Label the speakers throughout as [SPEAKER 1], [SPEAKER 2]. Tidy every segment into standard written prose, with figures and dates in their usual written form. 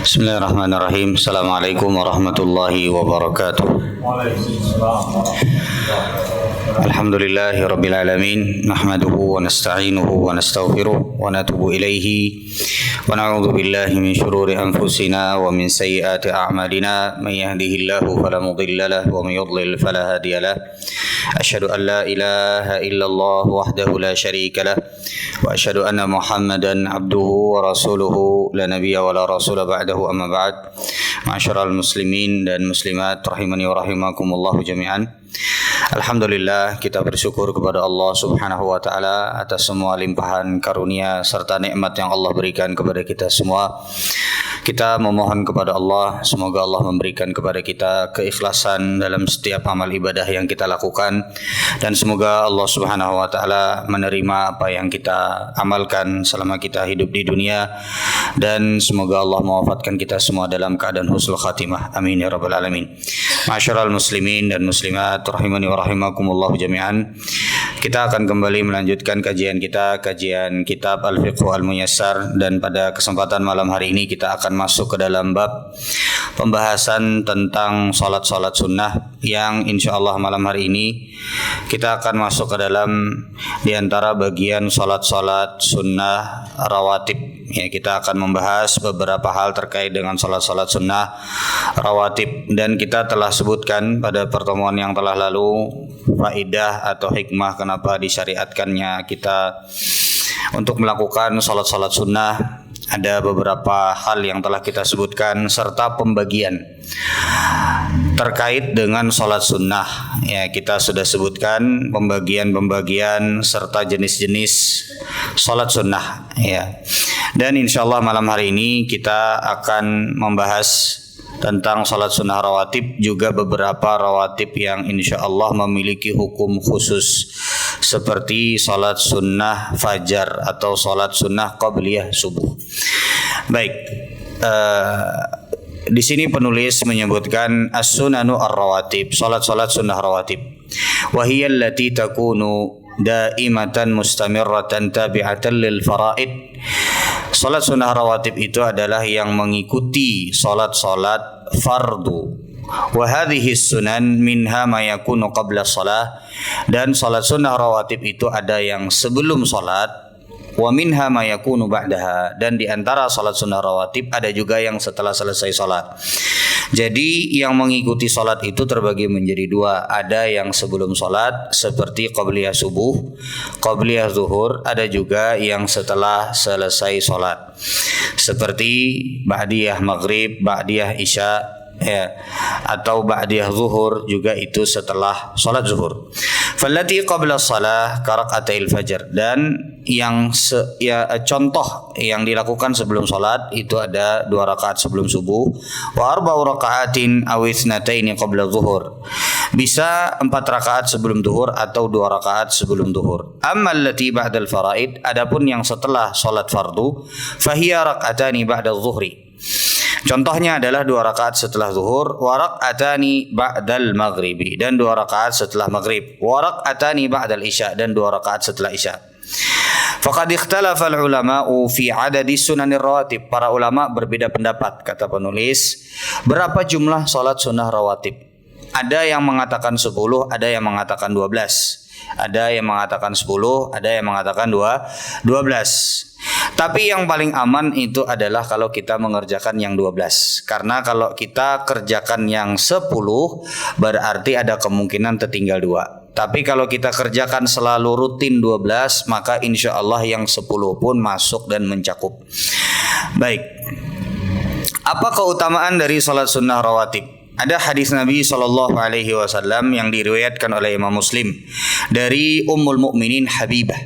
[SPEAKER 1] Bismillahirrahmanirrahim. Assalamualaikum warahmatullahi wabarakatuh. Alhamdulillahi rabbil alamin. Nahmaduhu wa nasta'inuhu wa nastaghfiruh wa natubu ilaihi wa na'udzu billahi min shururi anfusina wa min sayyiati a'malina. Man yahdihillahu fala mudilla lahu wa man yudlil fala hadiya lahu. Asyhadu an la ilaha illallah wahdahu la syarika lah wa asyhadu anna Muhammadan abduhu wa rasuluhu la nabiyya wa la rasula ba'dahu amma ba'd. Ma'asyiral muslimin dan muslimat rahimani wa rahimakumullah jami'an. Alhamdulillah, kita bersyukur kepada Allah Subhanahu wa taala atas semua limpahan karunia serta nikmat yang Allah berikan kepada kita semua. Kita memohon kepada Allah, semoga Allah memberikan kepada kita keikhlasan dalam setiap amal ibadah yang kita lakukan, dan semoga Allah Subhanahu wa taala menerima apa yang kita amalkan selama kita hidup di dunia, dan semoga Allah mewafatkan kita semua dalam keadaan husnul khatimah. Amin ya rabbal alamin. Ma'asyiral muslimin dan muslimat rahimani wa rahimakumullah jami'an. Kita akan kembali melanjutkan kajian kita, kajian kitab Al-Fiqh Al-Muyassar, dan pada kesempatan malam hari ini kita akan masuk ke dalam bab pembahasan tentang salat-salat sunnah, yang insyaallah malam hari ini kita akan masuk ke dalam diantara bagian salat-salat sunnah rawatib. Ya, kita akan membahas beberapa hal terkait dengan salat-salat sunnah rawatib, dan kita telah sebutkan pada pertemuan yang telah lalu faidah atau hikmah kenapa disyariatkannya kita untuk melakukan salat-salat sunnah. Ada beberapa hal yang telah kita sebutkan serta pembagian terkait dengan salat sunnah. Ya, kita sudah sebutkan pembagian-pembagian serta jenis-jenis salat sunnah. Ya, dan insyaallah malam hari ini kita akan membahas tentang salat sunnah rawatib, juga beberapa rawatib yang insyaallah memiliki hukum khusus seperti salat sunnah fajar atau salat sunnah qabliyah subuh. Baik, di sini penulis menyebutkan as-sunanu ar-rawatib, salat-salat sunnah rawatib. Wa hiya allati takunu daimatan mustamirratan tabi'atan lil faraid. Salat sunnah rawatib itu adalah yang mengikuti salat-salat fardu. Wa hadhihi sunan minha ma yakunu qabla shalah, dan salat sunnah rawatib itu ada yang sebelum salat, wa minha ma yakunu ba'daha, dan di antara salat sunnah rawatib ada juga yang setelah selesai salat. Jadi yang mengikuti salat itu terbagi menjadi dua. Ada yang sebelum salat seperti qabliyah subuh, qabliyah zuhur. Ada juga yang setelah selesai salat seperti ba'diyah maghrib, ba'diyah isya, ya, atau ba'diyah zuhur, juga itu setelah salat zuhur. Fallati qabla shalah karak'atil fajr, dan yang contoh yang dilakukan sebelum salat itu ada 2 rakaat sebelum subuh, wa arba'u raka'atin aw ithnataini qabla zuhur. Bisa 4 rakaat sebelum zuhur atau 2 rakaat sebelum zuhur. Amma allati ba'dal faraid, adapun yang setelah salat fardu, fahiya raka'atani ba'da zuhri. Contohnya adalah 2 rakaat setelah zuhur, wa raka'atani ba'dal maghribi, dan 2 rakaat setelah maghrib, wa raka'atani ba'dal isya, dan 2 rakaat setelah isya. Faqad ikhtalafa al-ulama'u fi adadi sunanir rawatib. Para ulama berbeda pendapat, kata penulis, berapa jumlah salat sunnah rawatib. Ada yang mengatakan 10, ada yang mengatakan 12. Ada yang mengatakan 10, ada yang mengatakan 12. Tapi yang paling aman itu adalah kalau kita mengerjakan yang 12. Karena kalau kita kerjakan yang 10, berarti ada kemungkinan tertinggal 2. Tapi kalau kita kerjakan selalu rutin 12, maka insya Allah yang 10 pun masuk dan mencakup. Baik, apa keutamaan dari salat sunnah rawatib? Ada hadis Nabi SAW yang diriwayatkan oleh Imam Muslim dari Ummul Mukminin Habibah.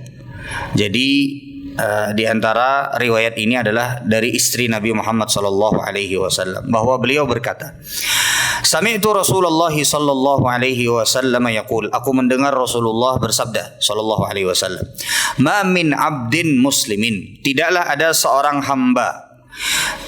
[SPEAKER 1] Jadi di antara riwayat ini adalah dari istri Nabi Muhammad SAW, bahwa beliau berkata, Sami'tu Rasulullah sallallahu alaihi wasallam yaqul, aku mendengar Rasulullah bersabda sallallahu alaihi wasallam, ma min 'abdin muslimin, tidaklah ada seorang hamba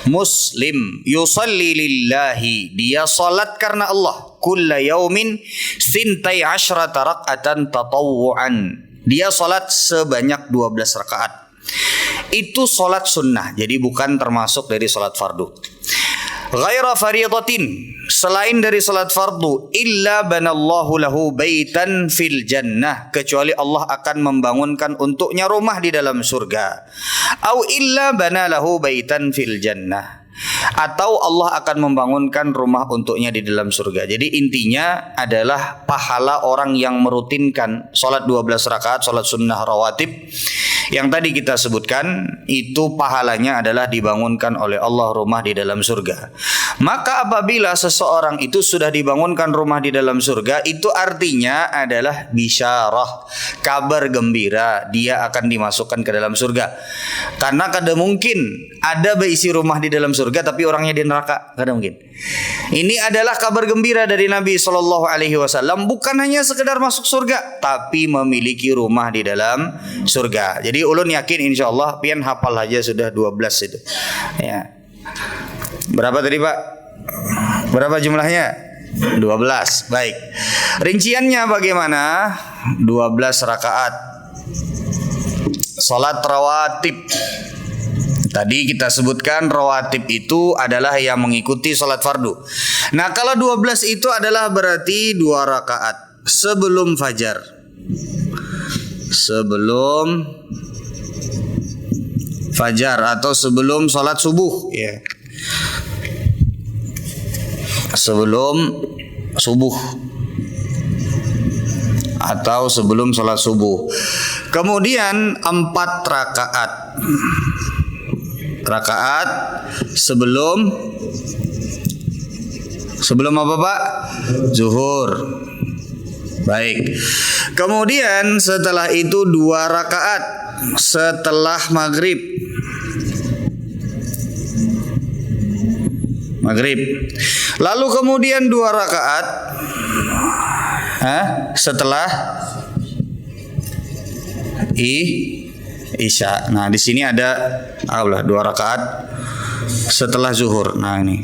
[SPEAKER 1] muslim yusalli lillahi, dia salat karena Allah, kulla yaumin sintai asyrata rak'atan tatawwu'an, dia salat sebanyak 12 rakaat. Itu salat sunnah, jadi bukan termasuk dari salat fardu. ghaira faridatin, selain dari salat fardu, illa banallahu lahu baitan fil jannah, kecuali Allah akan membangunkan untuknya rumah di dalam surga. Au illa banalahu baitan fil jannah, atau Allah akan membangunkan rumah untuknya di dalam surga. Jadi intinya adalah pahala orang yang merutinkan salat 12 rakaat salat sunnah rawatib yang tadi kita sebutkan, itu pahalanya adalah dibangunkan oleh Allah rumah di dalam surga. Maka apabila seseorang itu sudah dibangunkan rumah di dalam surga, itu artinya adalah bisyarah, kabar gembira, dia akan dimasukkan ke dalam surga. Karena kada mungkin ada berisi rumah di dalam surga tapi orangnya di neraka, kada mungkin. Ini adalah kabar gembira dari Nabi SAW, bukan hanya sekedar masuk surga, tapi memiliki rumah di dalam surga. Jadi ulun yakin insya Allah pian hafal aja sudah 12 itu. Ya. Berapa tadi Pak? Berapa jumlahnya? 12. Baik. Rinciannya bagaimana? 12 rakaat salat rawatib. Tadi kita sebutkan rawatib itu adalah yang mengikuti salat fardu. Nah, kalau 12 itu adalah berarti 2 rakaat sebelum fajar. Sebelum fajar atau sebelum salat subuh, ya. Sebelum subuh atau sebelum salat subuh. Kemudian 4 rakaat. Rakaat sebelum apa Pak? Zuhur. Baik. Kemudian setelah itu 2 rakaat setelah maghrib. Lalu kemudian 2 rakaat setelah Isya. Nah, di sini ada 2 rakaat setelah zuhur. Nah, ini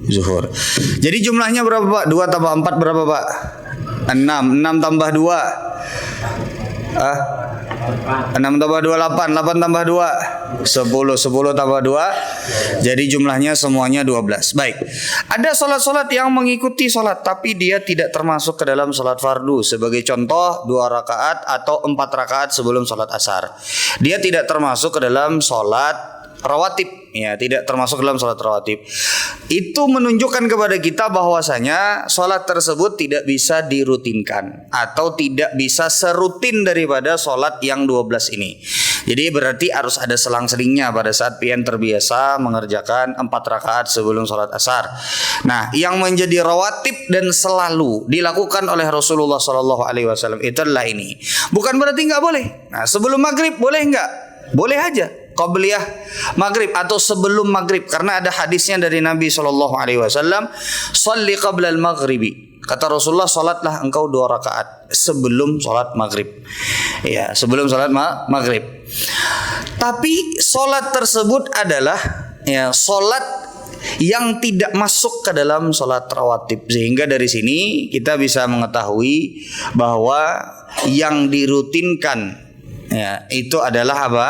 [SPEAKER 1] zuhur. Jadi jumlahnya berapa Pak? 2 tambah 4 berapa Pak? 6. 6 tambah 2 6 tambah 2 8. 8 tambah 2 10. 10 tambah 2. Jadi jumlahnya semuanya 12. Baik. Ada salat-salat yang mengikuti salat tapi dia tidak termasuk ke dalam salat fardu. Sebagai contoh 2 rakaat atau 4 rakaat sebelum salat asar. Dia tidak termasuk ke dalam salat rawatib, ya, tidak termasuk dalam salat rawatib. Itu menunjukkan kepada kita bahwasanya salat tersebut tidak bisa dirutinkan atau tidak bisa serutin daripada salat yang 12 ini. Jadi berarti harus ada selang-selingnya pada saat pian terbiasa mengerjakan 4 rakaat sebelum salat asar. Nah, yang menjadi rawatib dan selalu dilakukan oleh Rasulullah SAW itu adalah ini. Bukan berarti nggak boleh. Nah, sebelum maghrib boleh nggak? Boleh aja. Qabliyah maghrib atau sebelum maghrib, karena ada hadisnya dari Nabi SAW, "Shalli qabla al-maghribi." Kata Rasulullah, salatlah engkau 2 rakaat sebelum salat maghrib. Ya, sebelum salat maghrib. Tapi salat tersebut adalah salat yang tidak masuk ke dalam salat rawatib. Sehingga dari sini kita bisa mengetahui bahwa yang dirutinkan itu adalah apa?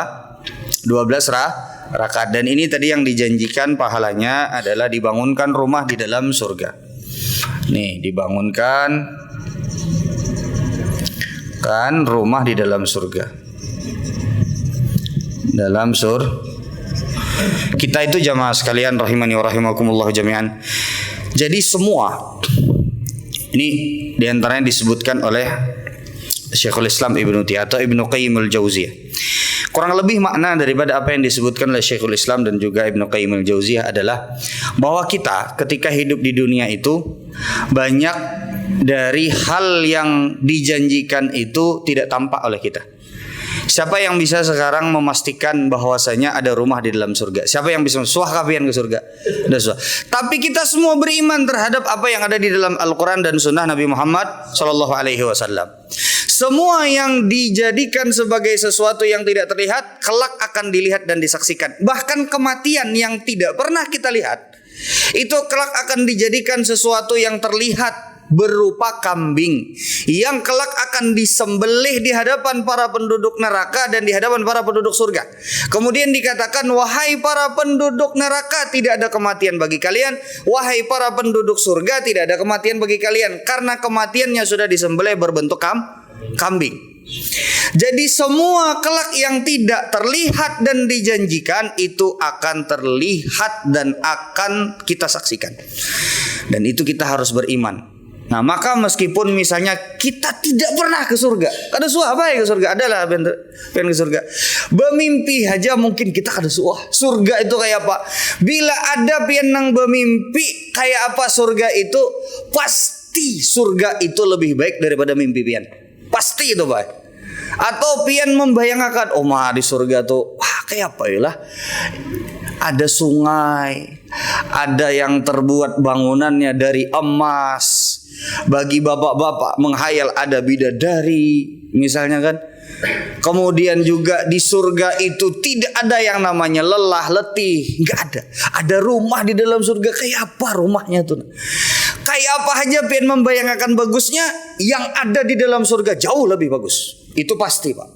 [SPEAKER 1] 12 rakaat. Dan ini tadi yang dijanjikan pahalanya adalah dibangunkan rumah di dalam surga. Nih, dibangunkan kan rumah di dalam surga. Dalam kita itu jamaah sekalian rahimani wa rahimakumullah jami'an. Jadi semua ini diantaranya disebutkan oleh Syekhul Islam Ibnu Taimiyah atau Ibnu Qayyim al-Jauziyah. Kurang lebih makna daripada apa yang disebutkan oleh Syekhul Islam dan juga Ibnu Qayyim al-Jauziyah adalah bahwa kita ketika hidup di dunia itu banyak dari hal yang dijanjikan itu tidak tampak oleh kita. Siapa yang bisa sekarang memastikan bahwasanya ada rumah di dalam surga? Siapa yang bisa suah kafian ke surga? Tapi kita semua beriman terhadap apa yang ada di dalam Al-Quran dan Sunnah Nabi Muhammad SAW. Semua yang dijadikan sebagai sesuatu yang tidak terlihat, kelak akan dilihat dan disaksikan. Bahkan kematian yang tidak pernah kita lihat, itu kelak akan dijadikan sesuatu yang terlihat berupa kambing yang kelak akan disembelih di hadapan para penduduk neraka dan di hadapan para penduduk surga. Kemudian dikatakan, wahai para penduduk neraka, tidak ada kematian bagi kalian. Wahai para penduduk surga, tidak ada kematian bagi kalian, karena kematiannya sudah disembelih berbentuk kambing. Jadi semua kelak yang tidak terlihat dan dijanjikan itu akan terlihat dan akan kita saksikan. Dan itu kita harus beriman. Nah, maka meskipun misalnya kita tidak pernah ke surga, kada suah apa ya ke surga, adalah pengen ke surga. Bermimpi aja mungkin kita kada suah. Surga itu kayak apa? Bila ada pian nang bermimpi kayak apa surga itu, pasti surga itu lebih baik daripada mimpi pian. Pasti itu baik. Atau pian membayangkan, oh mah di surga tuh kayak apa ya lah? Ada sungai, ada yang terbuat bangunannya dari emas. Bagi bapak-bapak menghayal ada bidadari, misalnya kan. Kemudian juga di surga itu tidak ada yang namanya lelah, letih, nggak ada. Ada rumah di dalam surga, kayak apa rumahnya tuh? Kayak apa aja pengen membayangkan bagusnya, yang ada di dalam surga jauh lebih bagus. Itu pasti, Pak.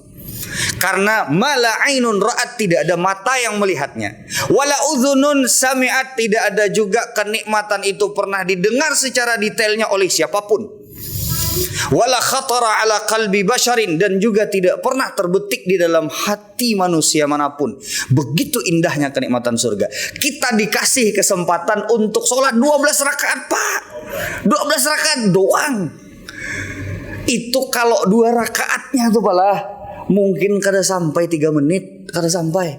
[SPEAKER 1] Karena mala ainun ra'at, tidak ada mata yang melihatnya. Wala udhunun sami'at, tidak ada juga kenikmatan itu pernah didengar secara detailnya oleh siapapun. Wala khatara ala qalbi basharin, dan juga tidak pernah terbetik di dalam hati manusia manapun. Begitu indahnya kenikmatan surga. Kita dikasih kesempatan untuk sholat 12 rakaat, Pak. 12 rakaat doang. Itu kalau 2 rakaatnya tuh malah mungkin kada sampai 3 menit, kada sampai.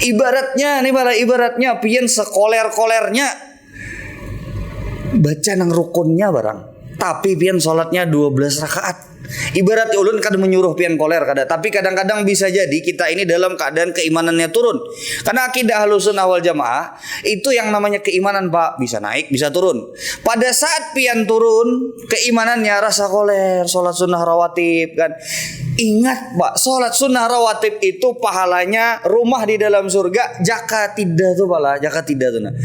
[SPEAKER 1] Ibaratnya nih malah ibaratnya pian sekoler-kolernya baca nang rukunnya barang. Tapi pian sholatnya 12 rakaat. Ibarat ulun kada menyuruh pian koler kada, tapi kadang-kadang bisa jadi kita ini dalam keadaan keimanannya turun. Karena akidah Ahlussunnah wal Jamaah itu yang namanya keimanan, Pak, bisa naik, bisa turun. Pada saat pian turun, keimanannya rasa koler, sholat sunnah rawatib kan. Ingat, Pak, sholat sunnah rawatib itu pahalanya rumah di dalam surga, jaka tidak tuh pala, jaka tidak tuh. Nah.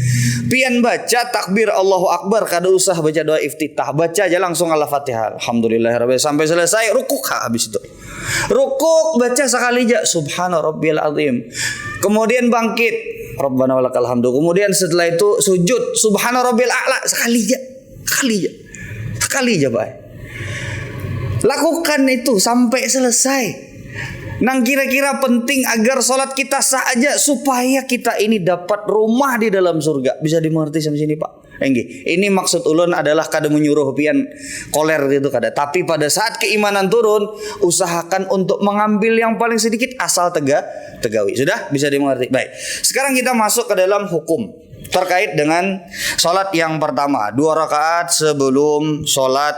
[SPEAKER 1] Pian baca takbir Allahu Akbar, kada usah baca doa iftitah, baca aja langsung Al-Fatihah. Alhamdulillahirabbil sampai selesai rukuk habis itu. Rukuk baca sekali aja subhana rabbiyal azim. Kemudian bangkit Rabbana walakal hamdu. Kemudian setelah itu sujud subhana rabbil a'la sekali aja. Sekali aja, Pak. Lakukan itu sampai selesai. Nang kira-kira penting agar sholat kita sah aja, supaya kita ini dapat rumah di dalam surga. Bisa dimengerti sampai sini, Pak? Ini maksud ulun adalah kada menyuruh pian koler gitu kada. Tapi pada saat keimanan turun, usahakan untuk mengambil yang paling sedikit asal tegawi. Sudah bisa dimengerti. Baik. Sekarang kita masuk ke dalam hukum terkait dengan sholat yang pertama, 2 rakaat sebelum sholat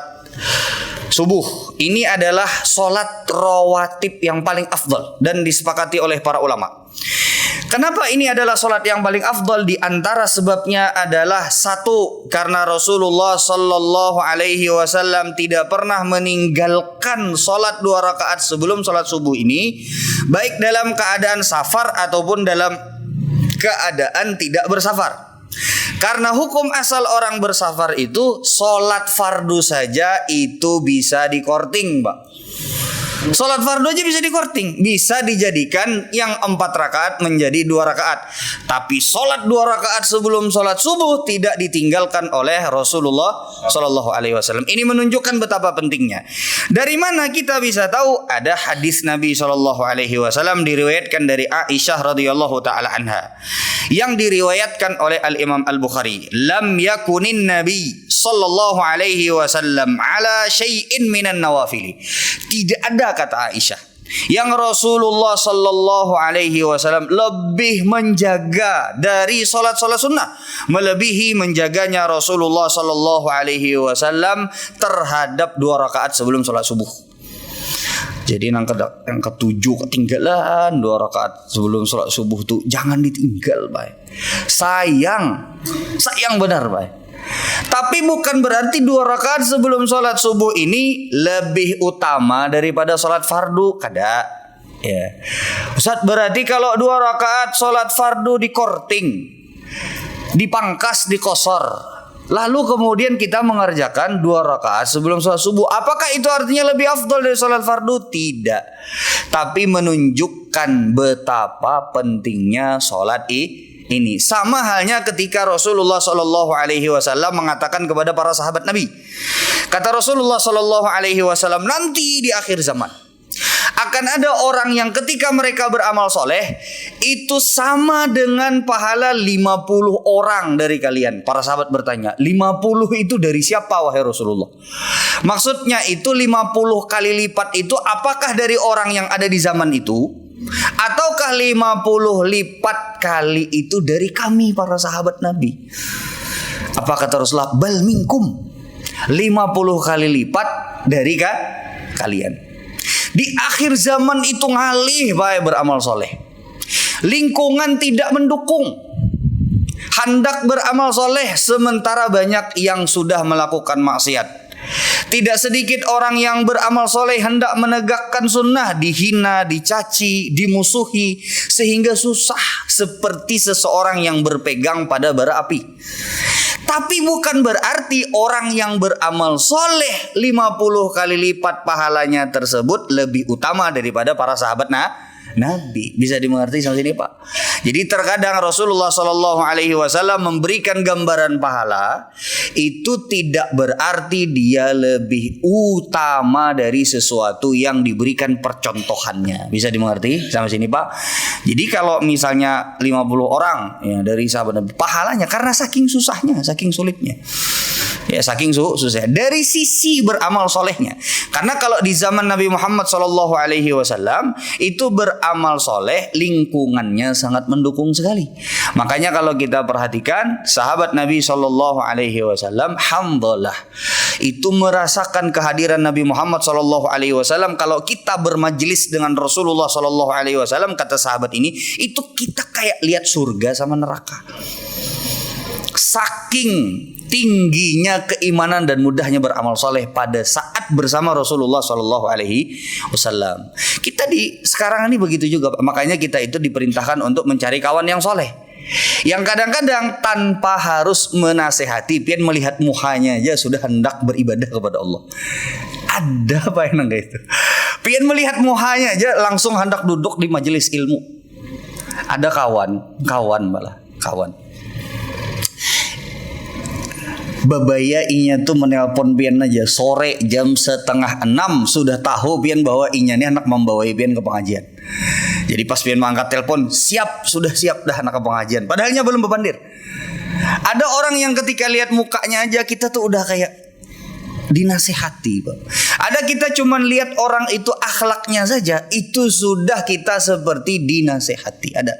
[SPEAKER 1] subuh. Ini adalah sholat rawatib yang paling afdal dan disepakati oleh para ulama. Kenapa ini adalah sholat yang paling afdal? Di antara sebabnya adalah satu, karena Rasulullah Sallallahu Alaihi Wasallam tidak pernah meninggalkan sholat 2 rakaat sebelum sholat subuh ini, baik dalam keadaan safar ataupun dalam keadaan tidak bersafar. Karena hukum asal orang bersafar itu sholat fardu saja itu bisa dikorting, Pak. Sholat fardu aja bisa dikorting, bisa dijadikan yang 4 rakaat menjadi 2 rakaat. Tapi sholat 2 rakaat sebelum sholat subuh tidak ditinggalkan oleh Rasulullah Sallallahu Alaihi Wasallam. Ini menunjukkan betapa pentingnya. Dari mana kita bisa tahu? Ada hadis Nabi Sallallahu Alaihi Wasallam diriwayatkan dari Aisyah radhiyallahu taala anha, yang diriwayatkan oleh Al Imam Al Bukhari. Lam yakunin Nabi Sallallahu Alaihi Wasallam ala syai'in minan nawafili. Tidak ada, kata Aisyah, yang Rasulullah Sallallahu Alaihi Wasallam lebih menjaga dari solat-solat sunnah, melebihi menjaganya Rasulullah Sallallahu Alaihi Wasallam terhadap 2 rakaat sebelum solat subuh. Jadi yang ketujuh ketinggalan 2 rakaat sebelum sholat subuh tuh jangan ditinggal, Pak. Sayang benar, Pak. Tapi bukan berarti 2 rakaat sebelum sholat subuh ini lebih utama daripada sholat fardu, kada. Ya. Ustaz, berarti kalau 2 rakaat sholat fardu dikorting, dipangkas, dikosor, lalu kemudian kita mengerjakan 2 rakaat sebelum sholat subuh. Apakah itu artinya lebih afdal dari sholat fardu? Tidak. Tapi menunjukkan betapa pentingnya sholat ini. Sama halnya ketika Rasulullah Shallallahu Alaihi Wasallam mengatakan kepada para sahabat Nabi. Kata Rasulullah Shallallahu Alaihi Wasallam, nanti di akhir zaman akan ada orang yang ketika mereka beramal soleh itu sama dengan pahala 50 orang dari kalian. Para sahabat bertanya, 50 itu dari siapa wahai Rasulullah? Maksudnya itu 50 kali lipat itu apakah dari orang yang ada di zaman itu, ataukah 50 lipat kali itu dari kami para sahabat Nabi? Apa kata Rasulullah? Bal minkum, 50 kali lipat dari kalian. Di akhir zaman itu ngalih baik beramal soleh. Lingkungan tidak mendukung, hendak beramal soleh sementara banyak yang sudah melakukan maksiat. Tidak sedikit orang yang beramal soleh hendak menegakkan sunnah dihina, dicaci, dimusuhi, sehingga susah seperti seseorang yang berpegang pada bara api. Tapi bukan berarti orang yang beramal soleh 50 kali lipat pahalanya tersebut lebih utama daripada para sahabat Nabi. Bisa dimengerti sampai sini Pak? Jadi terkadang Rasulullah Shallallahu Alaihi Wasallam memberikan gambaran pahala itu tidak berarti dia lebih utama dari sesuatu yang diberikan percontohannya. Bisa dimengerti sampai sini Pak? Jadi kalau misalnya 50 orang ya dari sahabat Nabi, pahalanya karena saking susahnya, saking sulitnya. Ya saking susah dari sisi beramal solehnya. Karena kalau di zaman Nabi Muhammad Shallallahu Alaihi Wasallam itu beramal soleh lingkungannya sangat mendukung sekali. Makanya kalau kita perhatikan sahabat Nabi Shallallahu Alaihi Wasallam, alhamdulillah itu merasakan kehadiran Nabi Muhammad Shallallahu Alaihi Wasallam. Kalau kita bermajelis dengan Rasulullah Shallallahu Alaihi Wasallam, kata sahabat ini, itu kita kayak lihat surga sama neraka. Saking tingginya keimanan dan mudahnya beramal soleh pada saat bersama Rasulullah Shallallahu Alaihi Wasallam. Kita di sekarang ini begitu juga, makanya kita itu diperintahkan untuk mencari kawan yang soleh, yang kadang-kadang tanpa harus menasehati, pian melihat muhanya aja sudah hendak beribadah kepada Allah. Ada apa yang enggak itu? Pian melihat muhanya aja langsung hendak duduk di majelis ilmu. Ada kawan babaya inya tuh menelpon pian aja sore jam 5:30 sudah tahu pian bahwa inya ini anak membawai pian ke pengajian. Jadi pas pian mengangkat telepon, sudah siap dah anak ke pengajian. Padahalnya belum bebandir. Ada orang yang ketika lihat mukanya aja kita tuh udah kayak dinasehati, Pak. Ada kita cuman lihat orang itu akhlaknya saja, itu sudah kita seperti dinasehati. Ada.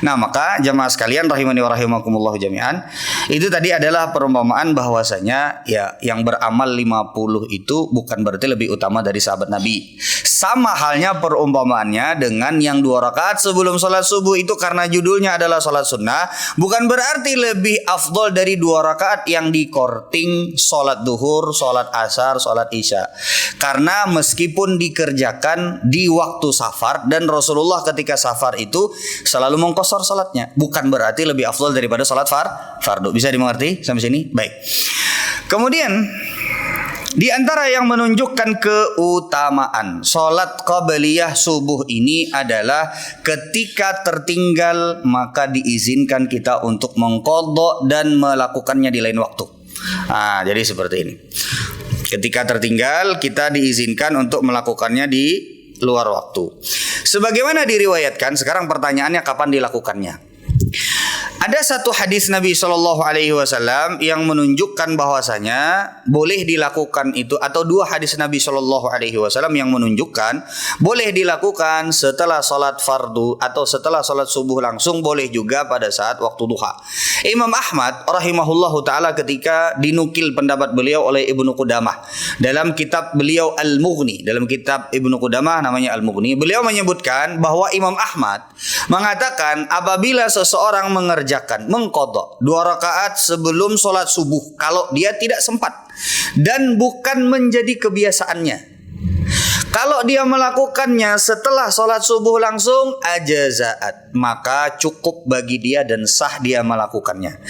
[SPEAKER 1] Nah, maka jamaah sekalian rahimani wa rahimakumullah jami'an, itu tadi adalah perumpamaan bahwasanya ya yang beramal 50 itu bukan berarti lebih utama dari sahabat Nabi. Sama halnya perumpamaannya dengan yang 2 rakaat sebelum sholat subuh itu karena judulnya adalah sholat sunnah, bukan berarti lebih afdol dari 2 rakaat yang dikorting sholat duhur, sholat asar, sholat isya. Karena meskipun dikerjakan di waktu safar dan Rasulullah ketika safar itu selalu mengqashar sholatnya, bukan berarti lebih afdol daripada sholat fardu. Bisa dimengerti sampai sini? Baik. Kemudian di antara yang menunjukkan keutamaan sholat qabliyah subuh ini adalah ketika tertinggal maka diizinkan kita untuk mengqadha dan melakukannya di lain waktu. Nah, jadi seperti ini. Ketika tertinggal kita diizinkan untuk melakukannya di luar waktu. Sebagaimana diriwayatkan, sekarang pertanyaannya kapan dilakukannya? Ada satu hadis Nabi Shallallahu Alaihi Wasallam yang menunjukkan bahwasanya boleh dilakukan itu, atau 2 hadis Nabi Shallallahu Alaihi Wasallam yang menunjukkan boleh dilakukan setelah sholat fardu atau setelah sholat subuh langsung, boleh juga pada saat waktu duha. Imam Ahmad rahimahullahu taala ketika dinukil pendapat beliau oleh Ibnu Qudamah dalam kitab beliau Al-Mughni, dalam kitab Ibnu Qudamah namanya Al-Mughni, beliau menyebutkan bahwa Imam Ahmad mengatakan apabila seseorang mengqadha 2 rakaat sebelum sholat subuh kalau dia tidak sempat dan bukan menjadi kebiasaannya, kalau dia melakukannya setelah sholat subuh langsung ajazaat, maka cukup bagi dia dan sah dia melakukannya.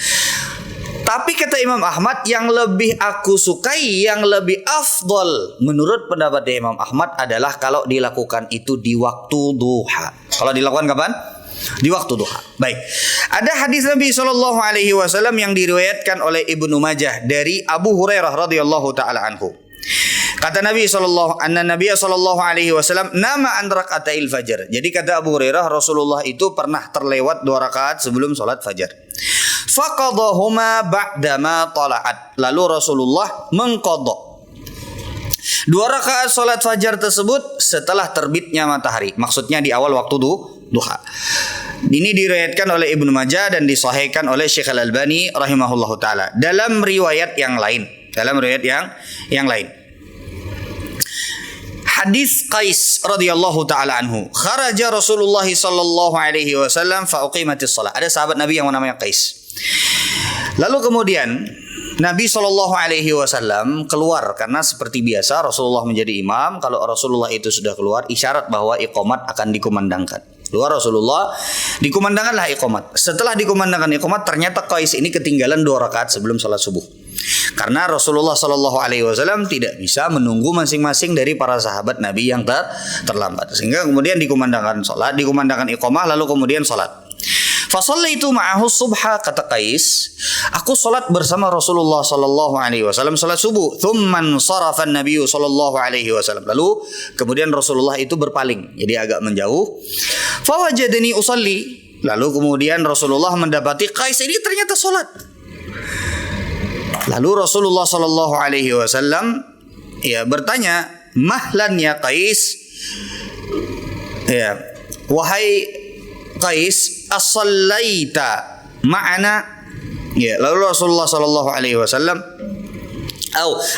[SPEAKER 1] Tapi kata Imam Ahmad, yang lebih aku sukai, yang lebih afdol menurut pendapat Imam Ahmad adalah kalau dilakukan itu di waktu duha. Kalau dilakukan kapan? Di waktu duha. Baik. Ada hadis Nabi SAW yang diriwayatkan oleh Ibnu Majah dari Abu Hurairah radhiyallahu taala anhu. Kata Nabi SAW, nama an raka'atil fajar. Jadi kata Abu Hurairah, Rasulullah itu pernah terlewat 2 rakaat sebelum salat fajar. Faqadahuma ba'dama tala'at. Lalu Rasulullah mengqadha 2 rakaat salat fajar tersebut setelah terbitnya matahari. Maksudnya di awal waktu duha. Ini diriwayatkan oleh Ibnu Majah dan disahihkan oleh Syekh Al-Albani rahimahullahu taala dalam riwayat yang lain. Hadis Qais radhiyallahu taala anhu, kharaja Rasulullah sallallahu alaihi wasallam fa uqimatis shalah. Ada sahabat Nabi yang namanya Qais. Lalu kemudian Nabi sallallahu alaihi wasallam keluar karena seperti biasa Rasulullah menjadi imam. Kalau Rasulullah itu sudah keluar, isyarat bahwa iqamat akan dikumandangkan. Keluar Rasulullah, dikumandangkanlah iqamat. Setelah dikumandangkan iqamat, ternyata Qais ini ketinggalan 2 rakaat sebelum salat subuh. Karena Rasulullah Shallallahu Alaihi Wasallam tidak bisa menunggu masing-masing dari para sahabat Nabi yang terlambat, sehingga kemudian dikumandangkan sholat, dikumandangkan iqamah, lalu kemudian sholat. Fasallaitu ma'ahu subha, kata Qais, aku sholat bersama Rasulullah Shallallahu Alaihi Wasallam sholat subuh. Thumman sarafan Nabi Shallallahu Alaihi Wasallam. Lalu kemudian Rasulullah itu berpaling, jadi agak menjauh. Fawajadani usalli. Lalu kemudian Rasulullah mendapati Qais ini ternyata sholat. Lalu Rasulullah Shallallahu Alaihi Wasallam bertanya, mahlan ya Qais, wahai Qais, as-sallaita ma'ana. Lalu Rasulullah Shallallahu Alaihi Wasallam,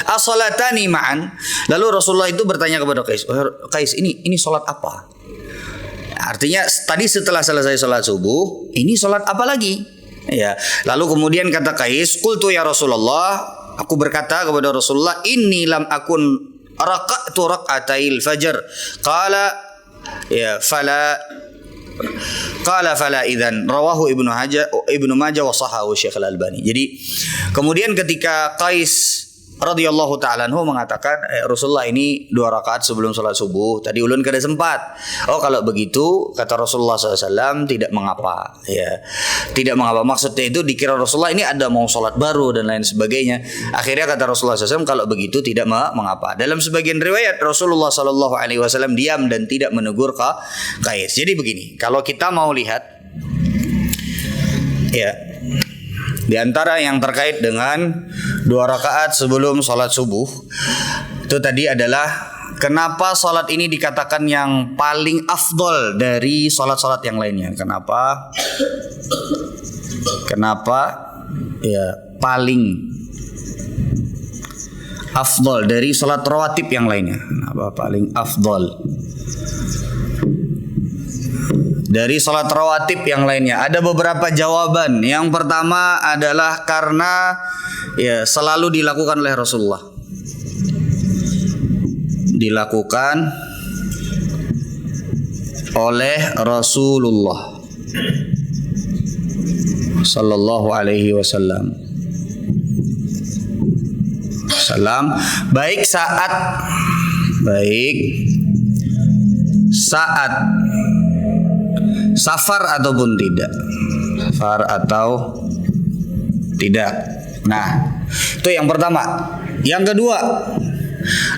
[SPEAKER 1] as-salatani ma'an. Lalu Rasulullah itu bertanya kepada Qais, Qais ini sholat apa? Artinya tadi setelah selesai sholat subuh, ini sholat apa lagi? Lalu kemudian kata Qais, qultu ya Rasulullah, aku berkata kepada Rasulullah, inni lam akun raka'tu rak'atail fajar. Qala fala idzan, rawahu Ibnu Majah wa sahahu Syekh Al-Albani. Jadi kemudian ketika Qais radhiyallahu ta'ala anhu mengatakan, Rasulullah ini 2 rakaat sebelum salat subuh, tadi ulun kada sempat. Oh kalau begitu, kata Rasulullah SAW, tidak mengapa. Tidak mengapa. Maksudnya itu dikira Rasulullah ini ada mau salat baru dan lain sebagainya. Akhirnya kata Rasulullah SAW, kalau begitu tidak mengapa. Dalam sebagian riwayat Rasulullah SAW diam dan tidak menegur Qais. Jadi begini, kalau kita mau lihat, di antara yang terkait dengan 2 rakaat sebelum sholat subuh, itu tadi adalah kenapa sholat ini dikatakan yang paling afdol dari sholat-sholat yang lainnya. Kenapa paling afdol dari sholat rawatib yang lainnya? Kenapa paling afdol dari salat rawatib yang lainnya? Ada beberapa jawaban. Yang pertama adalah karena selalu dilakukan oleh Rasulullah. Dilakukan oleh Rasulullah sallallahu alaihi wasallam. Baik saat safar ataupun tidak. Nah, itu yang pertama. Yang kedua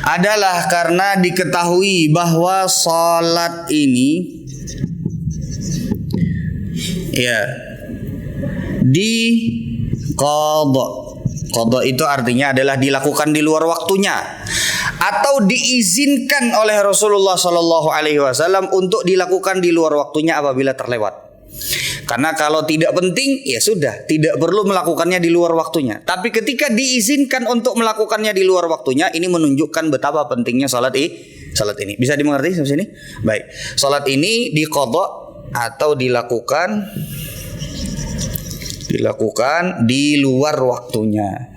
[SPEAKER 1] adalah karena diketahui bahwa salat ini di qadha. Qadha itu artinya adalah dilakukan di luar waktunya atau diizinkan oleh Rasulullah Shallallahu Alaihi Wasallam untuk dilakukan di luar waktunya apabila terlewat. Karena kalau tidak penting, ya sudah, tidak perlu melakukannya di luar waktunya. Tapi ketika diizinkan untuk melakukannya di luar waktunya, ini menunjukkan betapa pentingnya salat ini. Bisa dimengerti sampai sini? Baik. Salat ini diqadha atau dilakukan di luar waktunya.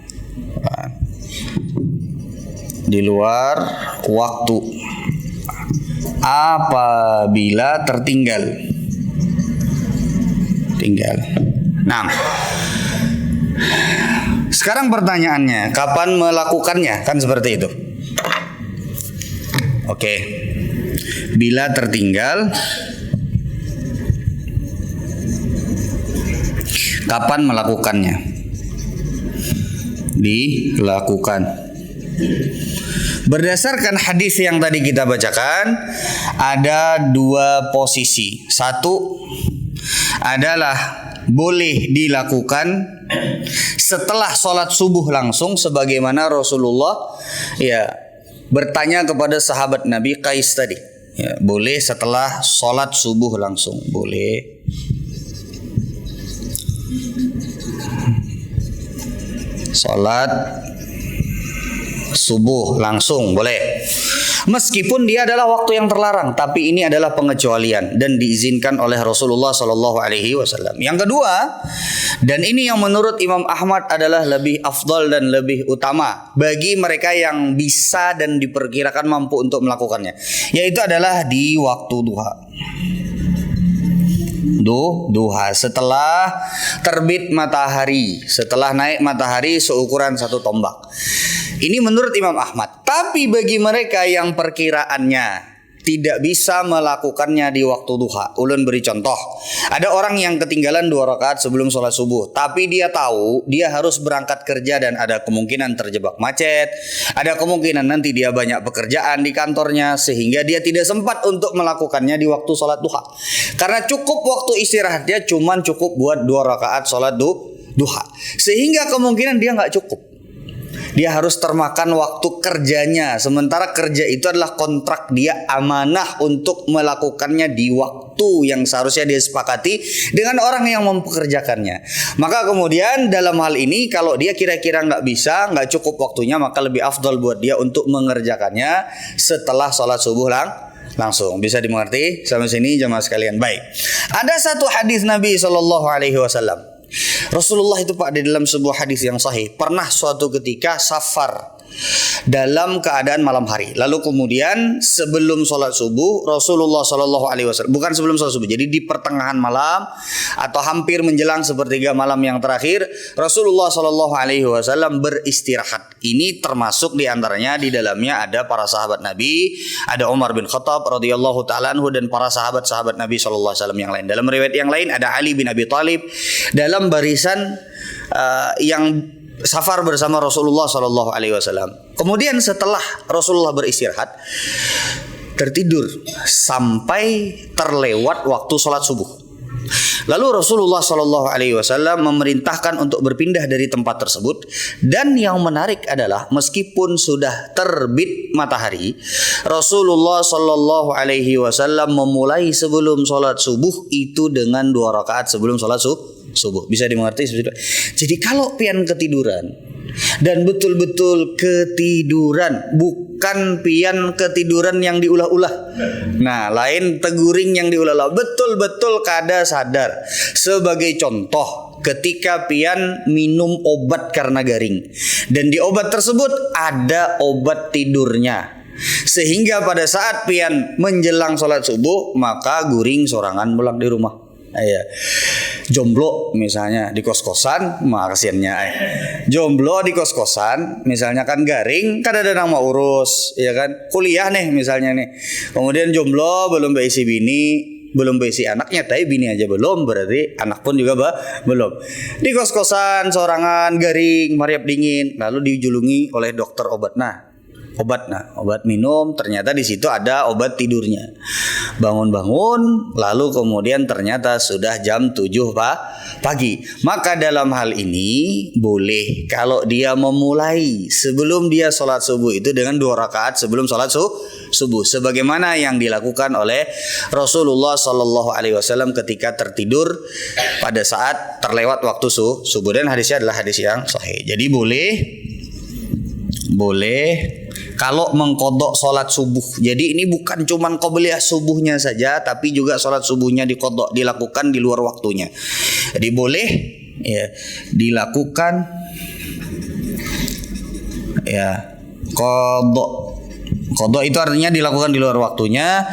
[SPEAKER 1] Di luar waktu apabila tertinggal. Nah, Sekarang pertanyaannya, kapan melakukannya? Kan seperti itu. Oke. Bila tertinggal, kapan melakukannya? Dilakukan. Berdasarkan hadis yang tadi kita bacakan, ada dua posisi. Satu adalah boleh dilakukan setelah sholat subuh langsung, sebagaimana Rasulullah bertanya kepada sahabat Nabi Qais tadi. Boleh setelah sholat subuh langsung, boleh. Sholat subuh langsung boleh, meskipun dia adalah waktu yang terlarang, tapi ini adalah pengecualian dan diizinkan oleh Rasulullah Shallallahu Alaihi Wasallam. Yang kedua, dan ini yang menurut Imam Ahmad adalah lebih afdal dan lebih utama bagi mereka yang bisa dan diperkirakan mampu untuk melakukannya, yaitu adalah di waktu duha. Duha setelah terbit matahari, setelah naik matahari seukuran satu tombak. Ini menurut Imam Ahmad. Tapi bagi mereka yang perkiraannya tidak bisa melakukannya di waktu duha, ulun beri contoh. Ada orang yang ketinggalan 2 rakaat sebelum sholat subuh, tapi dia tahu dia harus berangkat kerja dan ada kemungkinan terjebak macet, ada kemungkinan nanti dia banyak pekerjaan di kantornya, sehingga dia tidak sempat untuk melakukannya di waktu sholat duha. Karena cukup waktu istirahat dia cuman cukup buat 2 rakaat sholat duha, sehingga kemungkinan dia nggak cukup. Dia harus termakan waktu kerjanya. Sementara kerja itu adalah kontrak dia, amanah untuk melakukannya di waktu yang seharusnya dia sepakati dengan orang yang mempekerjakannya. Maka kemudian dalam hal ini, kalau dia kira-kira nggak bisa, nggak cukup waktunya, maka lebih afdal buat dia untuk mengerjakannya setelah sholat subuh langsung. Bisa dimengerti sampai sini jemaah sekalian? Baik. Ada satu hadis Nabi Shallallahu Alaihi Wasallam. Rasulullah itu Pak, di dalam sebuah hadis yang sahih, pernah suatu ketika safar dalam keadaan malam hari. Lalu kemudian sebelum sholat subuh, Rasulullah Shallallahu Alaihi Wasallam, bukan sebelum sholat subuh, jadi di pertengahan malam atau hampir menjelang sepertiga malam yang terakhir, Rasulullah Shallallahu Alaihi Wasallam beristirahat. Ini termasuk diantaranya di dalamnya ada para sahabat Nabi, ada Umar bin Khattab radhiyallahu taala anhu dan para sahabat-sahabat Nabi Shallallahu Alaihi Wasallam yang lain. Dalam riwayat yang lain ada Ali bin Abi Thalib dalam barisan yang safar bersama Rasulullah Shallallahu Alaihi Wasallam. Kemudian setelah Rasulullah beristirahat, tertidur sampai terlewat waktu sholat subuh. Lalu Rasulullah Shallallahu Alaihi Wasallam memerintahkan untuk berpindah dari tempat tersebut. Dan yang menarik adalah meskipun sudah terbit matahari, Rasulullah Shallallahu Alaihi Wasallam memulai sebelum sholat subuh itu dengan 2 rakaat sebelum sholat subuh. Bisa dimengerti? Jadi kalau pian ketiduran, dan betul-betul ketiduran, bukan pian ketiduran yang diulah-ulah. Nah, lain teguring yang diulah-ulah, betul-betul kada sadar. Sebagai contoh, ketika pian minum obat karena garing, dan di obat tersebut ada obat tidurnya, sehingga pada saat pian menjelang sholat subuh, maka guring sorangan pulang di rumah. Jomblo misalnya di kos-kosan, kasiannya jomblo di kos-kosan misalnya kan garing, kan ada nama urus, ya kan, kuliah nih misalnya nih, kemudian jomblo belum berisi bini, belum berisi anaknya, tapi bini aja belum, berarti anak pun juga belum. Di kos-kosan sorangan garing, mariap dingin, lalu dijulungi oleh dokter obat. Obat minum, ternyata di situ ada obat tidurnya. Bangun-bangun, lalu kemudian ternyata sudah jam 7 pagi. Maka dalam hal ini boleh kalau dia memulai sebelum dia sholat subuh itu dengan 2 rakaat sebelum sholat subuh, sebagaimana yang dilakukan oleh Rasulullah Shallallahu Alaihi Wasallam ketika tertidur pada saat terlewat waktu subuh, dan hadisnya adalah hadis yang sahih. Jadi boleh kalau mengkodok sholat subuh. Jadi ini bukan cuman qobliyah subuhnya saja, tapi juga sholat subuhnya dikodok, dilakukan di luar waktunya. Jadi boleh dilakukan kodok itu artinya dilakukan di luar waktunya,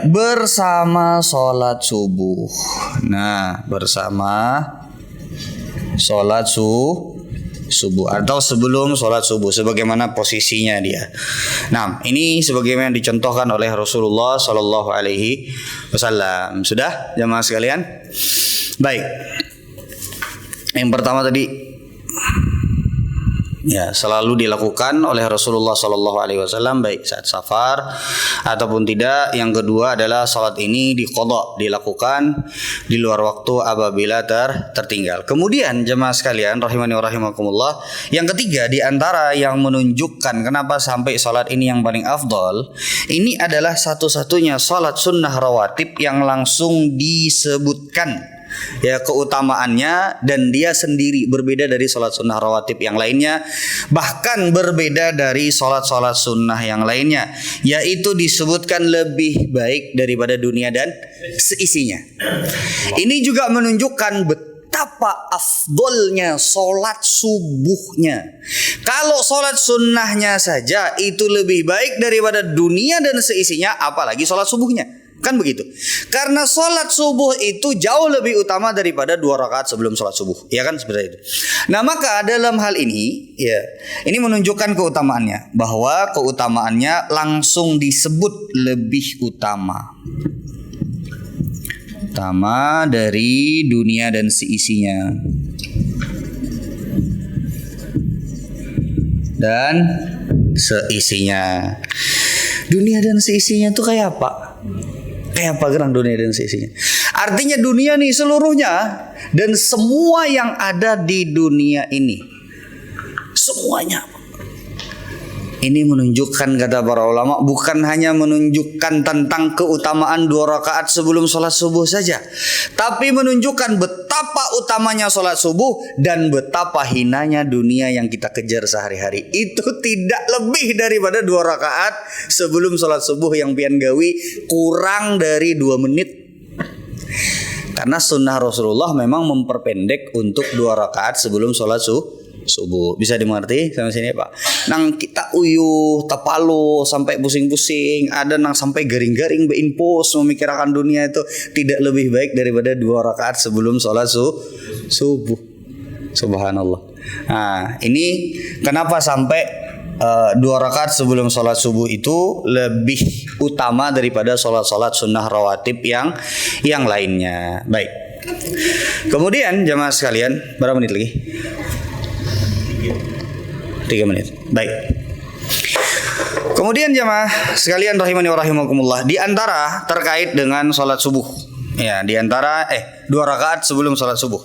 [SPEAKER 1] bersama sholat subuh. Nah, bersama sholat subuh atau sebelum sholat subuh, sebagaimana posisinya dia. Nah, ini sebagaimana dicontohkan oleh Rasulullah Shallallahu Alaihi Wasallam. Sudah, jamaah sekalian? Baik. Yang pertama tadi, ya, selalu dilakukan oleh Rasulullah Shallallahu Alaihi Wasallam baik saat safar ataupun tidak. Yang kedua adalah salat ini diqadha, dilakukan di luar waktu apabila tertinggal. Kemudian jemaah sekalian rahimani wa rahimakumullah, yang ketiga di antara yang menunjukkan kenapa sampai salat ini yang paling afdal, ini adalah satu-satunya salat sunnah rawatib yang langsung disebutkan ya keutamaannya, dan dia sendiri berbeda dari sholat sunnah rawatib yang lainnya, bahkan berbeda dari sholat-sholat sunnah yang lainnya, yaitu disebutkan lebih baik daripada dunia dan seisinya. Ini juga menunjukkan betapa afdolnya sholat subuhnya. Kalau sholat sunnahnya saja itu lebih baik daripada dunia dan seisinya, apalagi sholat subuhnya. Kan begitu. Karena sholat subuh itu jauh lebih utama daripada 2 rakaat sebelum sholat subuh. Ya kan, seperti itu. Nah, maka dalam hal ini, ya, ini menunjukkan keutamaannya, bahwa keutamaannya langsung disebut lebih utama dari dunia dan seisinya. Dan seisinya. Dunia dan seisinya itu kayak apa? Kayak apa geran dunia dan seisinya? Artinya dunia nih seluruhnya dan semua yang ada di dunia ini, semuanya. Ini menunjukkan, kata para ulama, bukan hanya menunjukkan tentang keutamaan 2 rakaat sebelum sholat subuh saja, tapi menunjukkan betapa utamanya sholat subuh dan betapa hinanya dunia yang kita kejar sehari-hari. Itu tidak lebih daripada 2 rakaat sebelum sholat subuh yang pian gawi kurang dari 2 menit. Karena sunnah Rasulullah memang memperpendek untuk 2 rakaat sebelum sholat subuh. Bisa dimengerti sampai sini, Pak? Nang kita uyuh tapalo sampai pusing-pusing, ada nang sampai garing-garing beimpus memikirkan dunia, itu tidak lebih baik daripada 2 rakaat sebelum sholat subuh. Subhanallah. Nah, ini kenapa sampai 2 rakaat sebelum sholat subuh itu lebih utama daripada sholat-sholat sunnah rawatib yang lainnya. Baik. Kemudian jamaah sekalian, berapa menit lagi? 3 menit. Baik. Kemudian jamaah sekalian rahimani wa rahimakumullah, di antara terkait dengan salat subuh. Ya, di antara 2 rakaat sebelum salat subuh.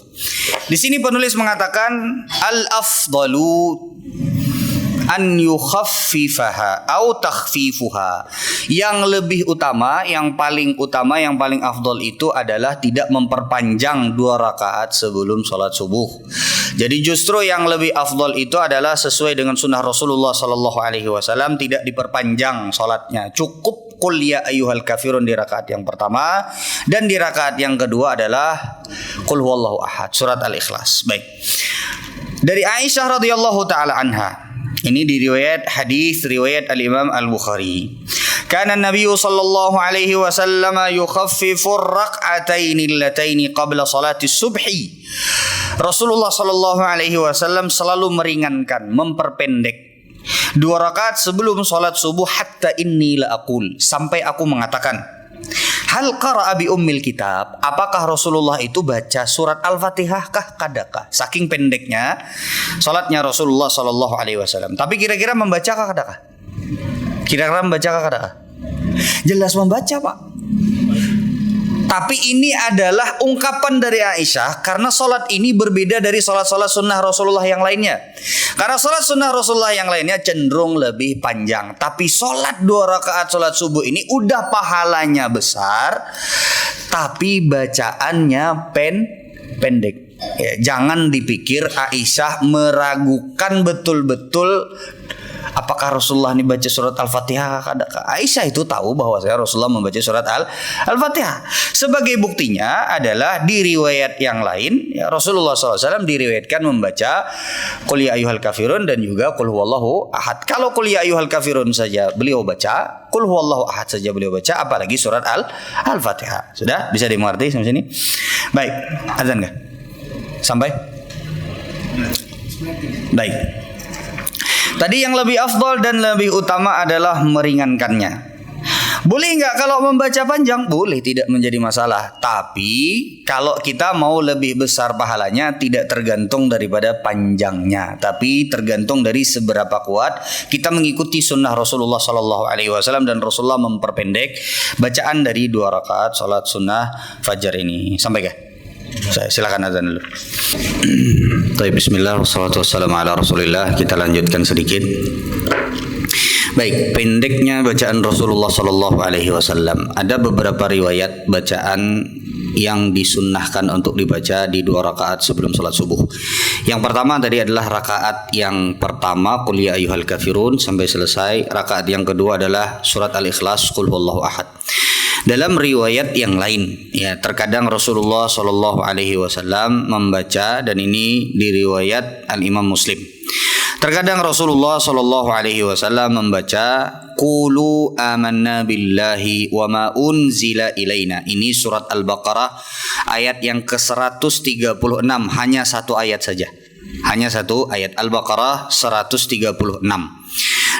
[SPEAKER 1] Di sini penulis mengatakan al-afdalu an yukhaffifaha au takhfifuha. Yang lebih utama, yang paling utama, yang paling afdol itu adalah tidak memperpanjang 2 rakaat sebelum salat subuh. Jadi justru yang lebih afdol itu adalah sesuai dengan sunnah Rasulullah Sallallahu Alaihi Wasallam, tidak diperpanjang salatnya. Cukup qul ya ayyuhal kafirun di rakaat yang pertama, dan di rakaat yang kedua adalah qul huwallahu ahad, surat Al-Ikhlas. Baik. Dari Aisyah radhiyallahu taala anha. Ini di riwayat Al-Imam Al-Bukhari. Kana Nabi sallallahu alaihi wasallam yukhaffifu ar-rak'ataini allataini qabla salati subhi. Rasulullah sallallahu alaihi wasallam selalu meringankan, memperpendek 2 rakaat sebelum salat subuh, hatta inni la aqul, sampai aku mengatakan, hal qara'a bi ummil kitab, apakah Rasulullah itu baca surat Al-Fatihah kah kadakah? Saking pendeknya salatnya Rasulullah sallallahu alaihi wasallam. Tapi kira-kira membaca kah kadakah? Kira-kira membaca kah kadakah? Jelas membaca, Pak. Tapi ini adalah ungkapan dari Aisyah, karena sholat ini berbeda dari sholat-sholat sunnah Rasulullah yang lainnya. Karena sholat sunnah Rasulullah yang lainnya cenderung lebih panjang, tapi sholat 2 rakaat sholat subuh ini udah pahalanya besar, tapi bacaannya pendek. Ya, jangan dipikir Aisyah meragukan betul-betul apakah Rasulullah ini baca surat Al-Fatihah. Aisyah itu tahu bahwa Rasulullah membaca surat Al-Fatihah. Sebagai buktinya adalah di riwayat yang lain, ya, Rasulullah SAW diriwayatkan membaca Qul ya ayyuhal kafirun dan juga Qul huwallahu ahad. Kalau Qul ya ayyuhal kafirun saja beliau baca, Qul huwallahu ahad saja beliau baca, apalagi surat Al-Fatihah. Sudah bisa dimengerti sampai sini? Baik, azan enggak? Sampai? Baik. Tadi yang lebih afdol dan lebih utama adalah meringankannya. Boleh nggak kalau membaca panjang? Boleh, tidak menjadi masalah. Tapi kalau kita mau lebih besar pahalanya, tidak tergantung daripada panjangnya, tapi tergantung dari seberapa kuat kita mengikuti sunnah Rasulullah SAW, dan Rasulullah memperpendek bacaan dari 2 rakaat salat sunnah fajar ini. Sampai gak? Saya silakan azan dulu. Bismillah, wassalatu wassalamu ala Rasulillah. Kita lanjutkan sedikit. Baik, pendeknya bacaan Rasulullah Sallallahu Alaihi Wasallam. Ada beberapa riwayat bacaan yang disunnahkan untuk dibaca di 2 rakaat sebelum salat subuh. Yang pertama tadi adalah rakaat yang pertama Qul ya ayyuhal kafirun sampai selesai. Rakaat yang kedua adalah surat Al-Ikhlas Qul huwallahu ahad. Dalam riwayat yang lain, ya terkadang Rasulullah Sallallahu Alaihi Wasallam membaca, dan ini di riwayat Al-Imam Muslim. Terkadang Rasulullah Sallallahu Alaihi Wasallam membaca Qulu amanna billahi wa ma unzila ilaina. Ini surat Al-Baqarah ayat yang ke-136, hanya satu ayat saja. Hanya satu ayat Al-Baqarah 136.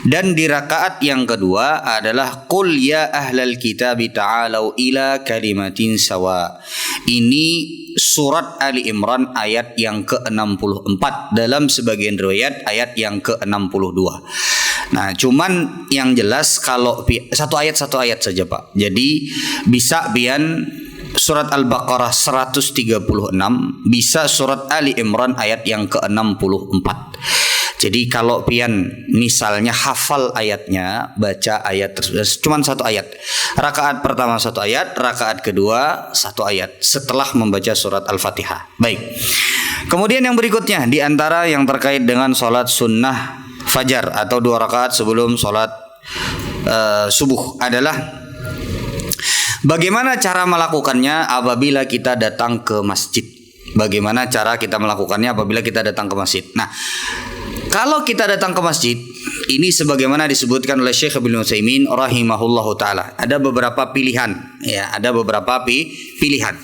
[SPEAKER 1] Dan di rakaat yang kedua adalah Qul ya ahlal kitabi ta'alau ila kalimatin sawa. Ini surat Ali Imran ayat yang ke-64, dalam sebagian riwayat ayat yang ke-62. Nah, cuman yang jelas kalau satu ayat saja Pak. Jadi bisa pian surat Al-Baqarah 136, bisa surat Ali Imran ayat yang ke-64. Jadi kalau pian misalnya hafal ayatnya, baca ayat tersebut cuma satu ayat. Rakaat pertama satu ayat, rakaat kedua satu ayat setelah membaca surat Al-Fatihah. Baik. Kemudian yang berikutnya di antara yang terkait dengan salat sunnah fajar atau 2 rakaat sebelum salat subuh adalah bagaimana cara melakukannya apabila kita datang ke masjid. Bagaimana cara kita melakukannya apabila kita datang ke masjid. Nah, kalau kita datang ke masjid, ini sebagaimana disebutkan oleh Syekh Ibnu Utsaimin rahimahullahu taala, ada beberapa pilihan, ya, ada beberapa pilihan.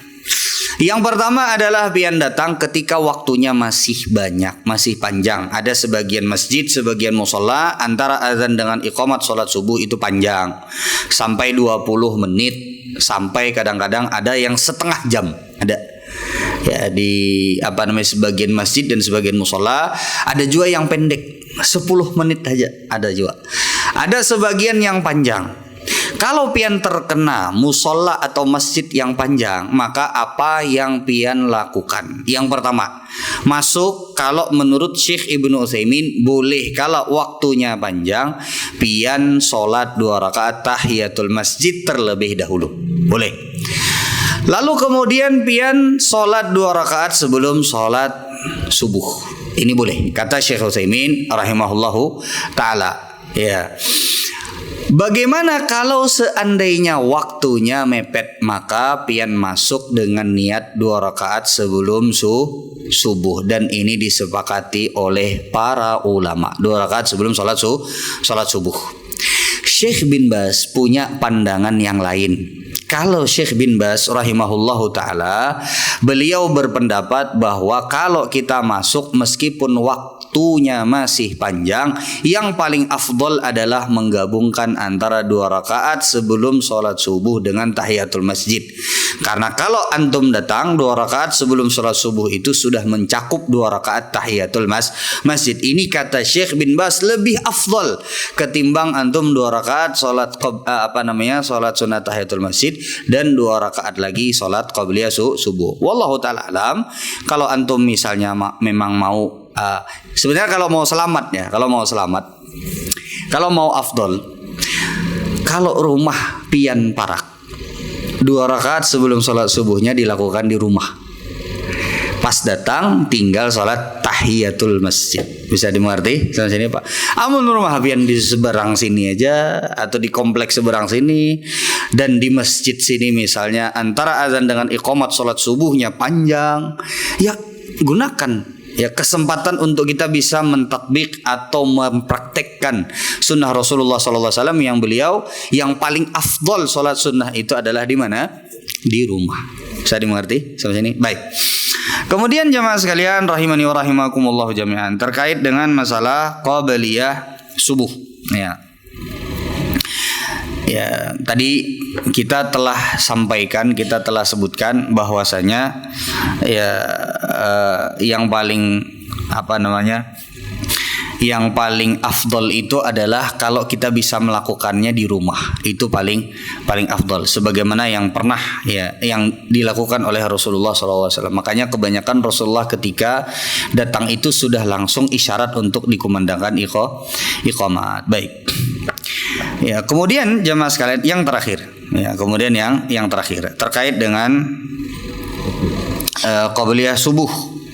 [SPEAKER 1] Yang pertama adalah pian datang ketika waktunya masih banyak, masih panjang. Ada sebagian masjid, sebagian mushola antara azan dengan iqamat salat subuh itu panjang, sampai 20 menit, sampai kadang-kadang ada yang setengah jam, ada. Ya, di sebagian masjid dan sebagian mushola. Ada juga yang pendek 10 menit aja, ada juga. Ada sebagian yang panjang. Kalau pian terkena mushola atau masjid yang panjang, maka apa yang pian lakukan? Yang pertama, masuk. Kalau menurut Syekh Ibnu Utsaimin boleh kalau waktunya panjang, pian sholat 2 rakaat tahiyatul masjid terlebih dahulu, boleh. Lalu kemudian pian sholat 2 rakaat sebelum sholat subuh. Ini boleh, kata Syekh Utsaimin rahimahullahu ta'ala. Ya. Bagaimana kalau seandainya waktunya mepet, maka pian masuk dengan niat 2 rakaat sebelum subuh, dan ini disepakati oleh para ulama. 2 rakaat sebelum sholat subuh. Syekh bin Baz punya pandangan yang lain. Kalau Syekh bin Baz rahimahullahu ta'ala, beliau berpendapat bahwa kalau kita masuk meskipun waktunya masih panjang, yang paling afdol adalah menggabungkan antara 2 rakaat sebelum sholat subuh dengan tahiyatul masjid. Karena kalau antum datang 2 rakaat sebelum sholat subuh itu sudah mencakup 2 rakaat tahiyatul masjid. Ini kata Syekh bin Baz lebih afdol ketimbang antum 2 rakaat sholat sholat sunat tahiyatul masjid dan 2 rakaat lagi sholat qabliyah subuh. Wallahu ta'ala alam. Kalau antum misalnya memang mau sebenarnya kalau mau selamat, kalau mau afdol, kalau rumah pian parak, 2 rakaat sebelum sholat subuhnya dilakukan di rumah. Pas datang tinggal sholat tahiyatul masjid. Bisa dimengerti sama sini Pak? Amun rumah pian di seberang sini aja, atau di kompleks seberang sini, dan di masjid sini misalnya antara azan dengan iqamat sholat subuhnya panjang, ya gunakan ya kesempatan untuk kita bisa mentatbik atau mempraktekkan sunnah Rasulullah SAW yang paling afdol sholat sunnah itu adalah di mana? Di rumah. Bisa dimengerti sampai sini? Baik. Kemudian jamaah sekalian rahimani wa rahimakumullah jami'an, terkait dengan masalah qabliyah subuh ya. Ya, tadi kita telah sampaikan, kita telah sebutkan bahwasanya ya yang paling yang paling afdol itu adalah kalau kita bisa melakukannya di rumah. Itu paling afdol sebagaimana yang pernah ya yang dilakukan oleh Rasulullah SAW. Makanya kebanyakan Rasulullah ketika datang itu sudah langsung isyarat untuk dikumandangkan iqamat. Baik. Ya, kemudian jamaah sekalian yang terakhir. Ya, kemudian yang terakhir terkait dengan qabliyah subuh.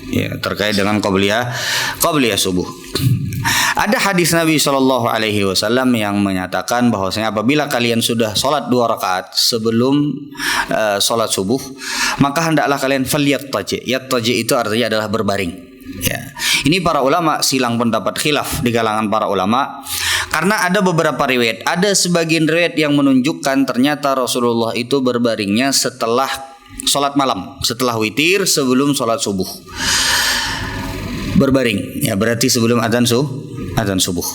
[SPEAKER 1] Ya, terkait dengan qabliyah subuh. Ada hadis Nabi Shallallahu Alaihi Wasallam yang menyatakan bahwasanya apabila kalian sudah sholat 2 rakaat sebelum sholat subuh, maka hendaklah kalian falyattaji. Yattaji itu artinya adalah berbaring. Ya. Ini para ulama silang pendapat, khilaf di kalangan para ulama, karena ada beberapa riwayat. Ada sebagian riwayat yang menunjukkan ternyata Rasulullah itu berbaringnya setelah sholat malam, setelah witir sebelum sholat subuh. Berbaring ya berarti sebelum adzan subuh.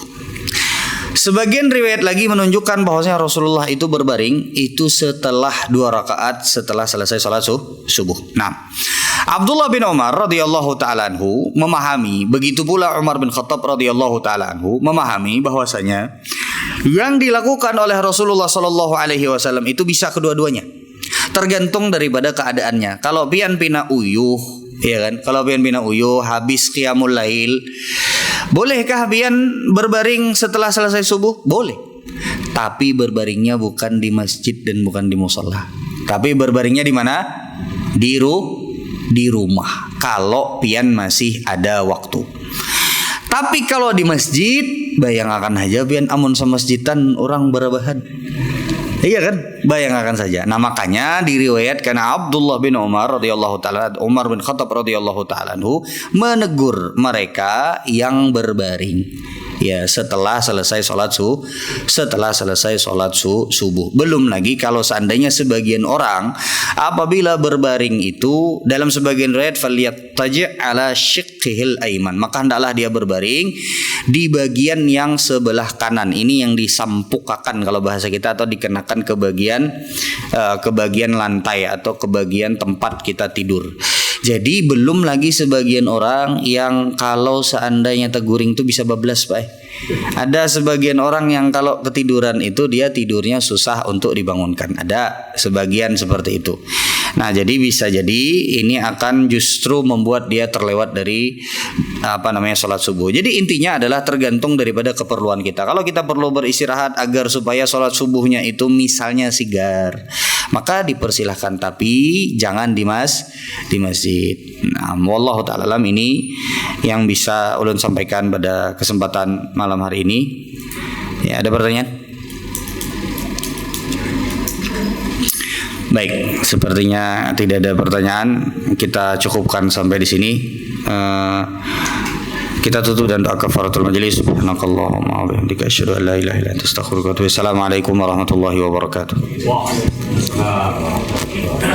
[SPEAKER 1] Sebagian riwayat lagi menunjukkan bahwasanya Rasulullah itu berbaring itu setelah 2 rakaat setelah selesai salat subuh. Nah, Abdullah bin Umar radhiyallahu taala anhu memahami, begitu pula Umar bin Khattab radhiyallahu taala anhu memahami bahwasanya yang dilakukan oleh Rasulullah sallallahu alaihi wasallam itu bisa kedua-duanya. Tergantung daripada keadaannya. Kalau pian pina uyuh, ya kan? Kalau pian pina uyuh habis qiyamul lail, bolehkah pian berbaring setelah selesai subuh? Boleh. Tapi berbaringnya bukan di masjid dan bukan di musholla. Tapi berbaringnya di mana? Di rumah. Kalau pian masih ada waktu. Tapi kalau di masjid, bayangkan aja pian amun sama masjidan orang barabahan. Iya kan? Bayangkan saja. Nah, makanya diriwayatkan Abdullah bin Umar radhiyallahu taala, Umar bin Khattab radhiyallahu taala anhu menegur mereka yang berbaring ya setelah selesai sholat subuh. Belum lagi kalau seandainya sebagian orang apabila berbaring itu dalam sebagian riwayat falyattaji' ala shiqqihil aiman, maka hendaklah dia berbaring di bagian yang sebelah kanan. Ini yang disampukakan kalau bahasa kita, atau dikenakan ke bagian lantai atau ke bagian tempat kita tidur. Jadi belum lagi sebagian orang yang kalau seandainya teguring itu bisa bablas, Pak. Ada sebagian orang yang kalau ketiduran itu dia tidurnya susah untuk dibangunkan. Ada sebagian seperti itu. Nah, jadi bisa jadi ini akan justru membuat dia terlewat dari sholat subuh. Jadi intinya adalah tergantung daripada keperluan kita. Kalau kita perlu beristirahat agar supaya sholat subuhnya itu misalnya sigar, maka dipersilahkan, tapi jangan di masjid. Nah, wallahu ta'ala alam, ini yang bisa ulun sampaikan pada kesempatan malam hari ini. Ya, ada pertanyaan? Baik, sepertinya tidak ada pertanyaan. Kita cukupkan sampai di sini. Kita tutup dan doa kafaratul majelis. Subhanakallahumma wa bihamdika asyhadu an la ilaha illa anta astaghfiruka wa atubu ilaik. Assalamualaikum warahmatullahi wabarakatuh.